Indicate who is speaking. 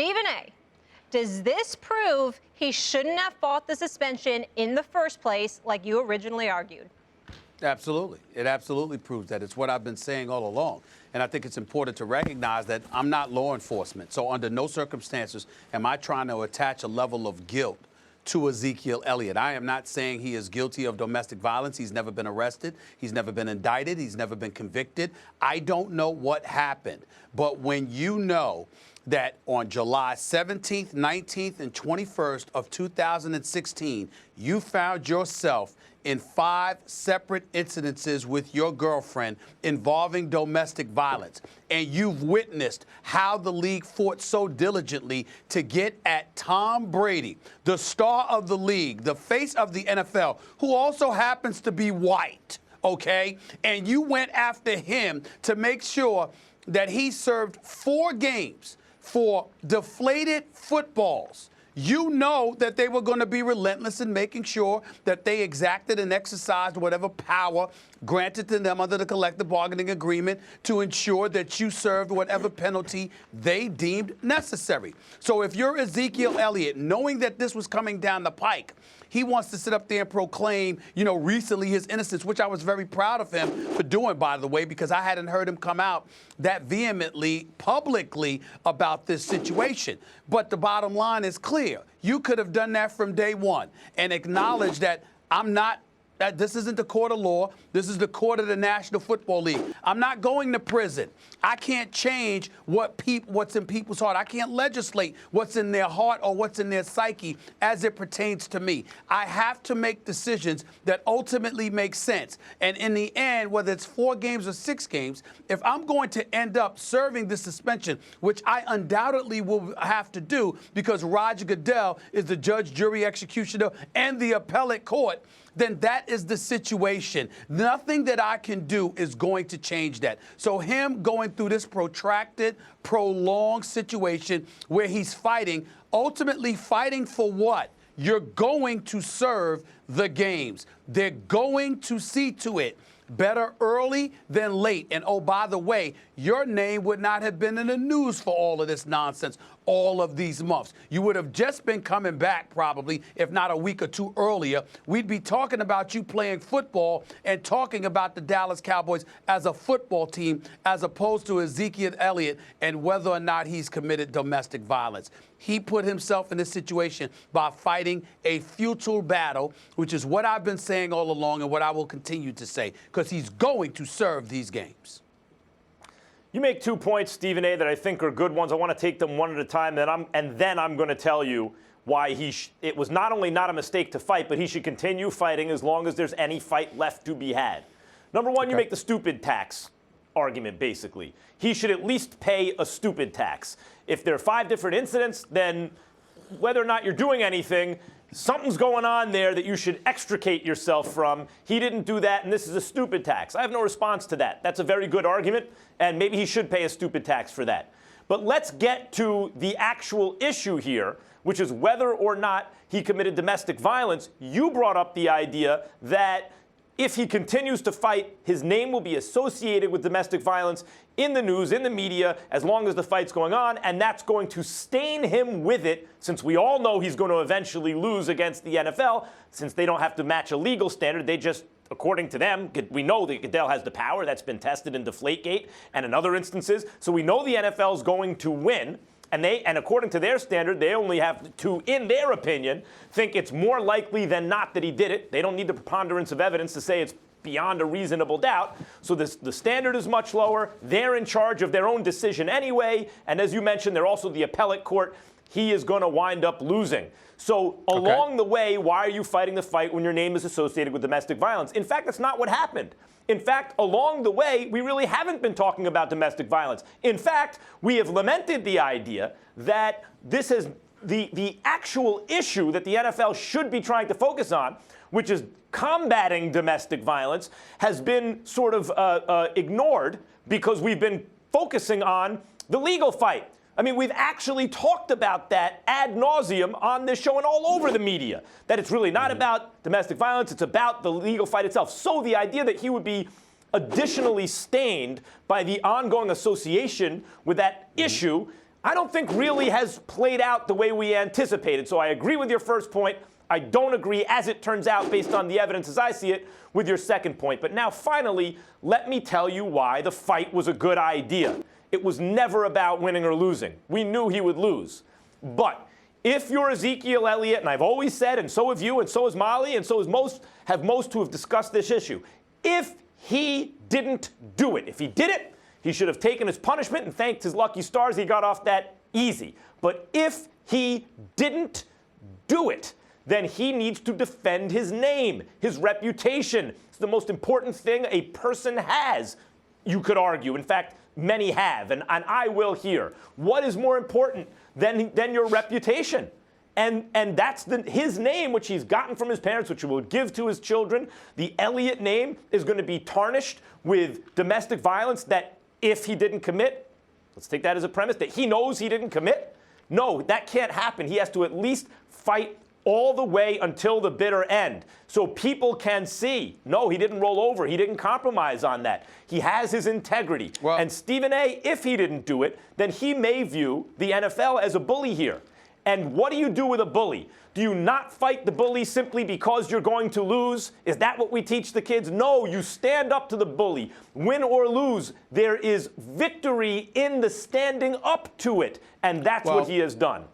Speaker 1: Stephen A., does this prove he shouldn't have fought the suspension in the first place like you originally argued?
Speaker 2: Absolutely. It absolutely proves that. It's what I've been saying all along. And I think it's important to recognize that I'm not law enforcement. So under no circumstances am I trying to attach a level of guilt to Ezekiel Elliott. I am not saying he is guilty of domestic violence. He's never been arrested. He's never been indicted. He's never been convicted. I don't know what happened. But when you know that on July 17th, 19th, and 21st of 2016, you found yourself in 5 separate incidences with your girlfriend involving domestic violence, and you've witnessed how the league fought so diligently to get at Tom Brady, the star of the league, the face of the NFL, who also happens to be white, okay? And you went after him to make sure that he served 4 games for deflated footballs. You know that they were going to be relentless in making sure that they exacted and exercised whatever power granted to them under the collective bargaining agreement to ensure that you served whatever penalty they deemed necessary. So if you're Ezekiel Elliott, knowing that this was coming down the pike, he wants to sit up there and proclaim, recently his innocence, which I was very proud of him for doing, by the way, because I hadn't heard him come out that vehemently, publicly about this situation. But the bottom line is clear. You could have done that from day one and acknowledged that that this isn't the court of law. This is the court of the National Football League. I'm not going to prison. I can't change what's in people's heart. I can't legislate what's in their heart or what's in their psyche as it pertains to me. I have to make decisions that ultimately make sense. And in the end, whether it's 4 games or 6 games, if I'm going to end up serving the suspension, which I undoubtedly will have to do because Roger Goodell is the judge, jury, executioner, and the appellate court, then that is the situation. Nothing that I can do is going to change that. So him going through this protracted, prolonged situation where he's fighting, ultimately fighting for what? You're going to serve the games. They're going to see to it. Better early than late. And oh, by the way, your name would not have been in the news for all of this nonsense all of these months. You would have just been coming back probably, if not a week or 2 earlier. We'd be talking about you playing football and talking about the Dallas Cowboys as a football team as opposed to Ezekiel Elliott and whether or not he's committed domestic violence. He put himself in this situation by fighting a futile battle, which is what I've been saying all along and what I will continue to say, because he's going to serve these games.
Speaker 3: You make 2 points, Stephen A., that I think are good ones. I want to take them one at a time, and then I'm going to tell you why it was not only not a mistake to fight, but he should continue fighting as long as there's any fight left to be had. Number one, You make the stupid tax argument, basically. He should at least pay a stupid tax. If there are 5 different incidents, then whether or not you're doing anything, something's going on there that you should extricate yourself from. He didn't do that, and this is a stupid tax. I have no response to that. That's a very good argument, and maybe he should pay a stupid tax for that. But let's get to the actual issue here, which is whether or not he committed domestic violence. You brought up the idea that if he continues to fight, his name will be associated with domestic violence in the news, in the media, as long as the fight's going on, and that's going to stain him with it, since we all know he's going to eventually lose against the NFL, since they don't have to match a legal standard. They just, according to them, we know that Goodell has the power. That's been tested in Deflategate and in other instances. So we know the NFL is going to win. And according to their standard, they only have to, in their opinion, think it's more likely than not that he did it. They don't need the preponderance of evidence to say it's beyond a reasonable doubt. So the standard is much lower. They're in charge of their own decision anyway. And as you mentioned, they're also the appellate court. He is going to wind up losing. So along the way, why are you fighting the fight when your name is associated with domestic violence? In fact, that's not what happened. In fact, along the way, we really haven't been talking about domestic violence. In fact, we have lamented the idea that this is the actual issue that the NFL should be trying to focus on, which is combating domestic violence, has been sort of ignored because we've been focusing on the legal fight. I mean, we've actually talked about that ad nauseum on this show and all over the media, that it's really not about domestic violence, it's about the legal fight itself. So the idea that he would be additionally stained by the ongoing association with that issue, I don't think really has played out the way we anticipated. So I agree with your first point. I don't agree, as it turns out, based on the evidence as I see it, with your second point. But now, finally, let me tell you why the fight was a good idea. It was never about winning or losing. We knew he would lose. But if you're Ezekiel Elliott, and I've always said, and so have you, and so has Molly, and so has most who have discussed this issue, if he didn't do it, if he did it, he should have taken his punishment and thanked his lucky stars he got off that easy. But if he didn't do it, then he needs to defend his name, his reputation. It's the most important thing a person has, you could argue. In fact, many have, and I will here. What is more important than your reputation? And that's his name, which he's gotten from his parents, which he will give to his children. The Elliott name is going to be tarnished with domestic violence that if he didn't commit, let's take that as a premise, that he knows he didn't commit. No, that can't happen. He has to at least fight all the way until the bitter end so people can see, no, he didn't roll over. He didn't compromise on that. He has his integrity.
Speaker 2: Well,
Speaker 3: and Stephen A., if he didn't do it, then he may view the NFL as a bully here. And what do you do with a bully? Do you not fight the bully simply because you're going to lose? Is that what we teach the kids? No, you stand up to the bully. Win or lose, there is victory in the standing up to it. And that's what he has done.